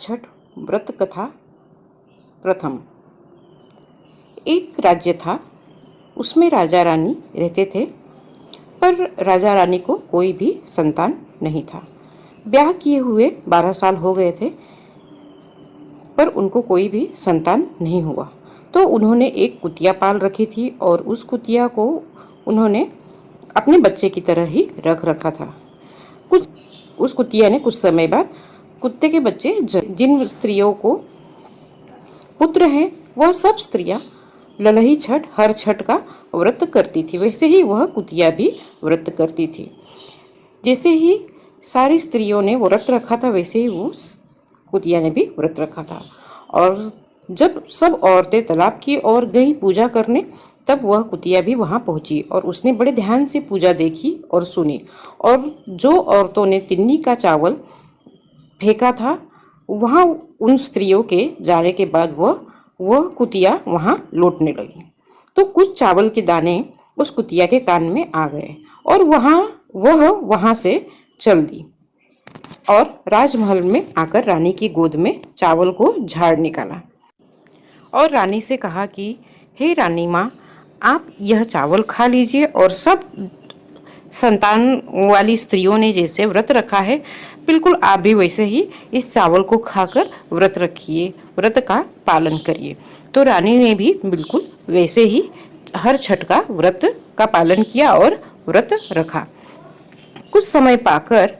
छठ व्रत कथा प्रथम। एक राज्य था, उसमें राजा रानी रहते थे, पर राजा रानी को कोई भी संतान नहीं था। ब्याह किए हुए 12 साल हो गए थे, पर उनको कोई भी संतान नहीं हुआ। तो उन्होंने एक कुतिया पाल रखी थी और उस कुतिया को उन्होंने अपने बच्चे की तरह ही रख रखा था। कुछ उस कुतिया ने कुछ समय बाद कुत्ते के बच्चे जिन स्त्रियों को पुत्र हैं, वह सब स्त्रियां ललही छठ हर छठ का व्रत करती थी, वैसे ही वह कुतिया भी व्रत करती थी। जैसे ही सारी स्त्रियों ने व्रत रखा था, वैसे ही वो कुतिया ने भी व्रत रखा था। और जब सब औरतें तालाब की ओर गई पूजा करने, तब वह कुतिया भी वहां पहुंची और उसने बड़े ध्यान से पूजा देखी और सुनी। और जो औरतों ने तिन्नी का चावल फेंका था, वहां उन स्त्रियों के जाने के बाद वह कुतिया वहां लौटने लगी। तो कुछ चावल के दाने उस कुतिया के कान में आ गए और वह वहां से चल दी और राजमहल में आकर रानी की गोद में चावल को झाड़ निकाला और रानी से कहा कि हे रानी माँ, आप यह चावल खा लीजिए और सब संतान वाली स्त्रियों ने जैसे व्रत रखा है, बिल्कुल आप भी वैसे ही इस चावल को खाकर व्रत रखिए, व्रत का पालन करिए। तो रानी ने भी बिल्कुल वैसे ही हर छठ का व्रत का पालन किया और व्रत रखा। कुछ समय पाकर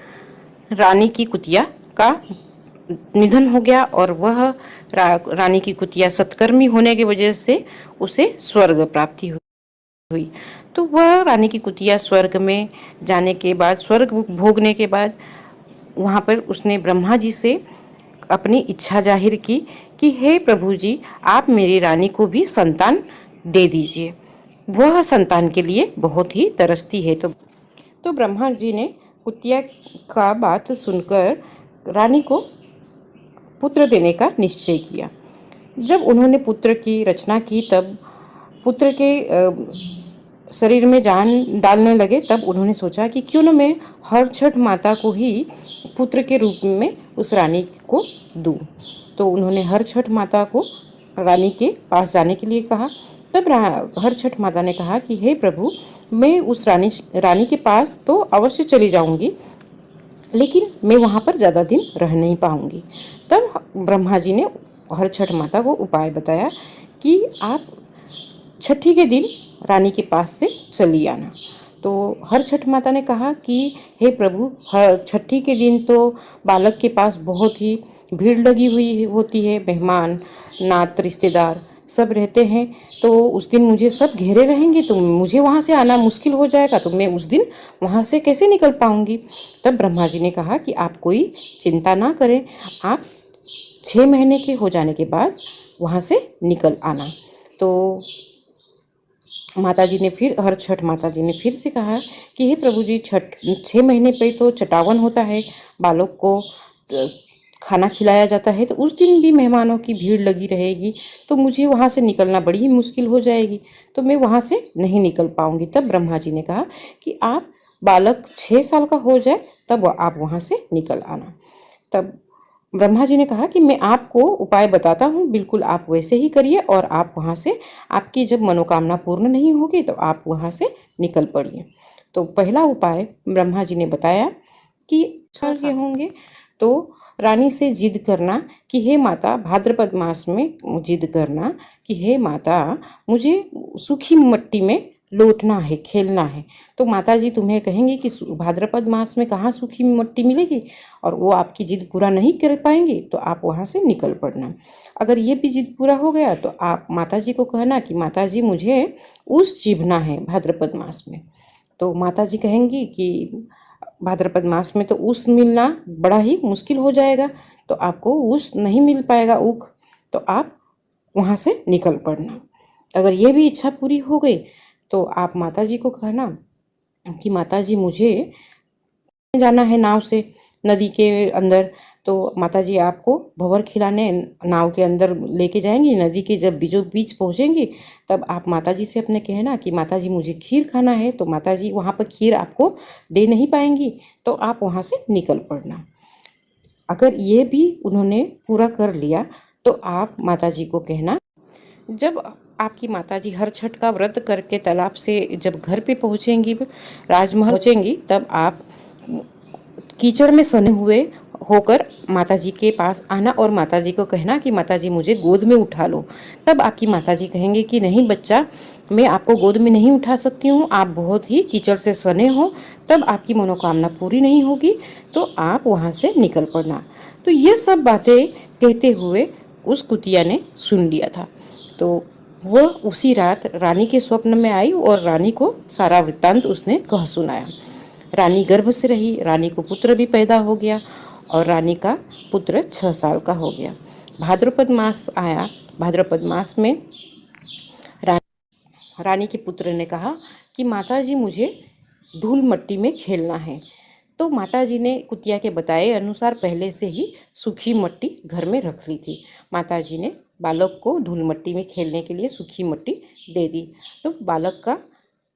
रानी की कुतिया का निधन हो गया और वह रानी की कुतिया सत्कर्मी होने की वजह से उसे स्वर्ग प्राप्ति हुई। तो वह रानी की कुतिया स्वर्ग में जाने के बाद, स्वर्ग भोगने के बाद, वहाँ पर उसने ब्रह्मा जी से अपनी इच्छा जाहिर की कि हे प्रभु जी, आप मेरी रानी को भी संतान दे दीजिए, वह संतान के लिए बहुत ही तरसती है। तो ब्रह्मा जी ने कुतिया का बात सुनकर रानी को पुत्र देने का निश्चय किया। जब उन्होंने पुत्र की रचना की, तब पुत्र के शरीर में जान डालने लगे, तब उन्होंने सोचा कि क्यों न मैं हर छठ माता को ही पुत्र के रूप में उस रानी को दूं। तो उन्होंने हर छठ माता को रानी के पास जाने के लिए कहा। तब हर छठ माता ने कहा कि हे प्रभु, मैं उस रानी के पास तो अवश्य चली जाऊंगी, लेकिन मैं वहाँ पर ज़्यादा दिन रह नहीं पाऊंगी। तब ब्रह्मा जी ने हर छठ माता को उपाय बताया कि आप छठी के दिन रानी के पास से चली आना। तो हर छठ माता ने कहा कि हे प्रभु, हर छठी के दिन तो बालक के पास बहुत ही भीड़ लगी हुई होती है, मेहमान नात रिश्तेदार सब रहते हैं, तो उस दिन मुझे सब घेरे रहेंगे, तो मुझे वहाँ से आना मुश्किल हो जाएगा, तो मैं उस दिन वहाँ से कैसे निकल पाऊँगी। तब ब्रह्मा जी ने कहा कि आप कोई चिंता ना करें, आप 6 महीने के हो जाने के बाद वहाँ से निकल आना। तो हर छठ माता जी ने फिर से कहा कि हे प्रभु जी, 6 महीने पे तो चटावन होता है, बालक को खाना खिलाया जाता है, तो उस दिन भी मेहमानों की भीड़ लगी रहेगी, तो मुझे वहाँ से निकलना बड़ी ही मुश्किल हो जाएगी, तो मैं वहाँ से नहीं निकल पाऊँगी। तब ब्रह्मा जी ने कहा कि आप बालक 6 साल का हो जाए तब आप वहाँ से निकल आना। तब ब्रह्मा जी ने कहा कि मैं आपको उपाय बताता हूँ, बिल्कुल आप वैसे ही करिए और आप वहाँ से, आपकी जब मनोकामना पूर्ण नहीं होगी तो आप वहाँ से निकल पड़िए। तो पहला उपाय ब्रह्मा जी ने बताया कि साल के होंगे तो रानी से जिद करना कि हे माता, भाद्रपद मास में जिद करना कि हे माता, मुझे सूखी मिट्टी में लौटना है, खेलना है। तो माता जी तुम्हें कहेंगी कि भाद्रपद मास में कहाँ सूखी मिट्टी मिलेगी, और वो आपकी जिद पूरा नहीं कर पाएंगे, तो आप वहाँ से निकल पड़ना। अगर ये भी जिद पूरा हो गया तो आप माता जी को कहना कि माता जी, मुझे ऊस चीबना है भाद्रपद मास में। तो माता जी कहेंगी कि भाद्रपद मास में तो ऊस मिलना बड़ा ही मुश्किल हो जाएगा, तो आपको ऊस नहीं मिल पाएगा, ऊख, तो आप वहाँ से निकल पड़ना। अगर ये भी इच्छा पूरी हो गई तो आप माता जी को कहना कि माता जी, मुझे जाना है नाव से नदी के अंदर, तो माता जी आपको भंवर खिलाने नाव के अंदर लेके जाएंगी। नदी के जब बीचों बीच पहुँचेंगी, तब आप माता जी से अपने कहना कि माता जी, मुझे खीर खाना है, तो माता जी वहाँ पर खीर आपको दे नहीं पाएंगी, तो आप वहाँ से निकल पड़ना। अगर ये भी उन्होंने पूरा कर लिया तो आप माताजी को कहना, जब आपकी माताजी हर छठ का व्रत करके तालाब से जब घर पे पहुंचेंगी, राजमहल पहुंचेंगी, तब आप कीचड़ में सने हुए होकर माताजी के पास आना और माताजी को कहना कि माताजी मुझे गोद में उठा लो। तब आपकी माताजी कहेंगे कि नहीं बच्चा, मैं आपको गोद में नहीं उठा सकती हूँ, आप बहुत ही कीचड़ से सने हो, तब आपकी मनोकामना पूरी नहीं होगी, तो आप वहाँ से निकल पड़ना। तो ये सब बातें कहते हुए उस कुतिया ने सुन लिया था। तो वह उसी रात रानी के स्वप्न में आई और रानी को सारा वृत्तांत उसने कह सुनाया। रानी गर्भ से रही, रानी को पुत्र भी पैदा हो गया और रानी का पुत्र 6 साल का हो गया। भाद्रपद मास आया। भाद्रपद मास में रानी के पुत्र ने कहा कि माताजी मुझे धूल मट्टी में खेलना है। तो माताजी ने कुतिया के बताए अनुसार पहले से ही सूखी मट्टी घर में रख ली थी। माताजी ने बालक को धूल मट्टी में खेलने के लिए सूखी मट्टी दे दी। तो बालक का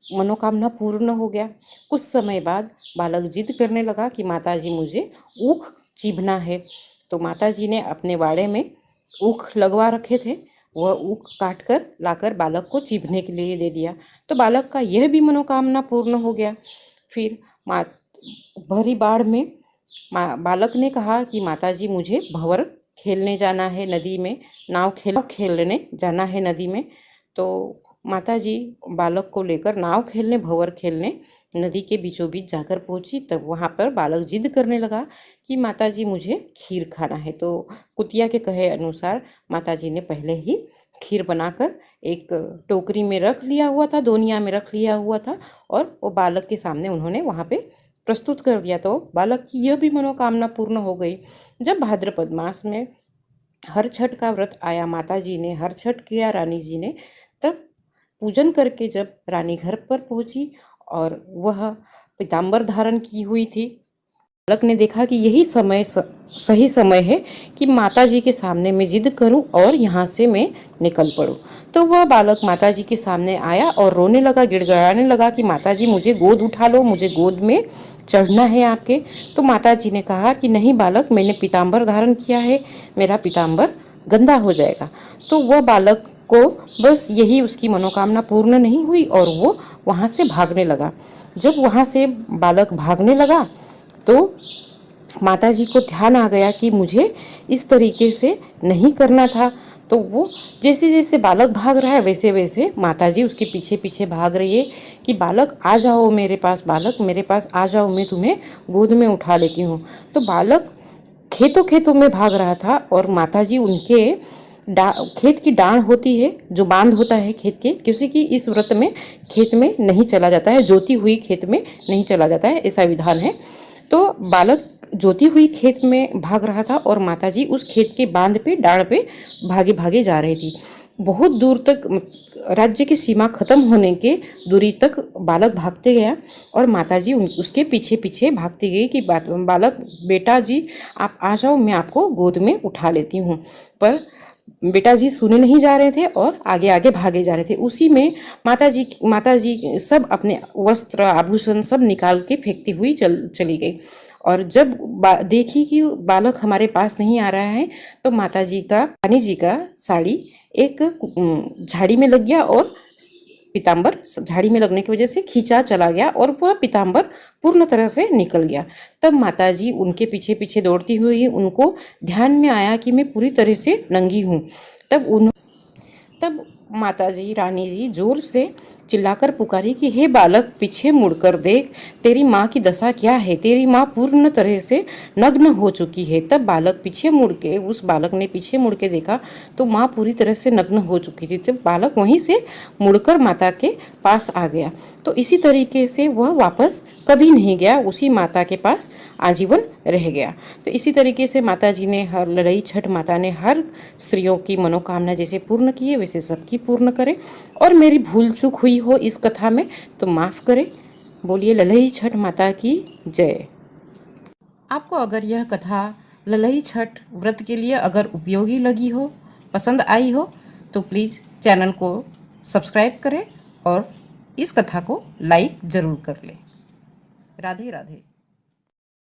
मनोकामना पूर्ण हो गया। कुछ समय बाद बालक जिद करने लगा कि माताजी मुझे ऊख चीबना है। तो माताजी ने अपने वाड़े में ऊख लगवा रखे थे, वह ऊख काट कर लाकर बालक को चीबने के लिए दे दिया। तो बालक का यह भी मनोकामना पूर्ण हो गया। फिर भरी बाढ़ में बालक ने कहा कि माताजी मुझे भंवर खेलने जाना है नदी में, नाव खेलने जाना है नदी में। तो माताजी बालक को लेकर नाव खेलने, भंवर खेलने नदी के बीचों बीच जाकर पहुंची। तब वहां पर बालक जिद करने लगा कि माताजी मुझे खीर खाना है। तो कुतिया के कहे अनुसार माताजी ने पहले ही खीर बनाकर एक टोकरी में रख लिया हुआ था, दोनिया में रख लिया हुआ था, और वो बालक के सामने उन्होंने वहाँ पे प्रस्तुत कर दिया। तो बालक की यह भी मनोकामना पूर्ण हो गई। जब भाद्रपद मास में हर छठ का व्रत आया, माताजी ने हर छठ किया रानी जी ने, तब पूजन करके जब रानी घर पर पहुंची और वह पीताम्बर धारण की हुई थी, बालक ने देखा कि यही समय सही समय है कि माताजी के सामने मैं जिद करूं और यहाँ से मैं निकल पड़ूं। तो वह बालक माताजी के सामने आया और रोने लगा, गिड़गिड़ाने लगा कि माताजी मुझे गोद उठा लो, मुझे गोद में चढ़ना है आपके। तो माताजी ने कहा कि नहीं बालक, मैंने पीताम्बर धारण किया है, मेरा पीताम्बर गंदा हो जाएगा। तो वह बालक को बस यही उसकी मनोकामना पूर्ण नहीं हुई और वो वहाँ से भागने लगा। जब वहाँ से बालक भागने लगा तो माताजी को ध्यान आ गया कि मुझे इस तरीके से नहीं करना था। तो वो जैसे जैसे बालक भाग रहा है वैसे वैसे माताजी उसके पीछे पीछे भाग रही है कि बालक आ जाओ मेरे पास, बालक मेरे पास आ जाओ, मैं तुम्हें गोद में उठा लेती हूँ। तो बालक खेतों खेतों में भाग रहा था और माताजी उनके खेत की डांड होती है, जो बांध होता है खेत के, क्योंकि इस व्रत में खेत में नहीं चला जाता है, जोती हुई खेत में नहीं चला जाता है, ऐसा विधान है। तो बालक जोती हुई खेत में भाग रहा था और माताजी उस खेत के बांध पे, डांड पे भागे भागे जा रही थी। बहुत दूर तक, राज्य की सीमा खत्म होने के दूरी तक बालक भागते गया और माताजी उसके पीछे पीछे भागती गई कि बालक बेटा जी आप आ जाओ, मैं आपको गोद में उठा लेती हूँ। पर बेटा जी सुने नहीं जा रहे थे और आगे आगे भागे जा रहे थे। उसी में माताजी सब अपने वस्त्र आभूषण सब निकाल के फेंकती हुई चली गई। और जब देखी कि बालक हमारे पास नहीं आ रहा है, तो माताजी का, रानी जी का साड़ी एक झाड़ी में लग गया और पीताम्बर झाड़ी में लगने की वजह से खींचा चला गया और वह पीताम्बर पूर्ण तरह से निकल गया। तब माताजी उनके पीछे पीछे दौड़ती हुई, उनको ध्यान में आया कि मैं पूरी तरह से नंगी हूँ। तब माताजी, रानी जी जोर से चिल्लाकर पुकारी कि हे बालक, पीछे मुड़कर देख, तेरी माँ की दशा क्या है, तेरी माँ पूर्ण तरह से नग्न हो चुकी है। तब बालक पीछे मुड़ के, उस बालक ने पीछे मुड़ के देखा तो माँ पूरी तरह से नग्न हो चुकी थी। तब बालक वहीं से मुड़कर माता के पास आ गया। तो इसी तरीके से वह वापस कभी नहीं गया, उसी माता के पास आजीवन रह गया। तो इसी तरीके से माता जी ने, हर लड़ई छठ माता ने हर स्त्रियों की मनोकामना जैसे पूर्ण की है वैसे सबकी पूर्ण करे। और मेरी भूल चूक हुई हो इस कथा में तो माफ़ करे। बोलिए ललई छठ माता की जय। आपको अगर यह कथा ललई छठ व्रत के लिए अगर उपयोगी लगी हो, पसंद आई हो, तो प्लीज़ चैनल को सब्सक्राइब करें और इस कथा को लाइक ज़रूर कर लें। राधे राधे।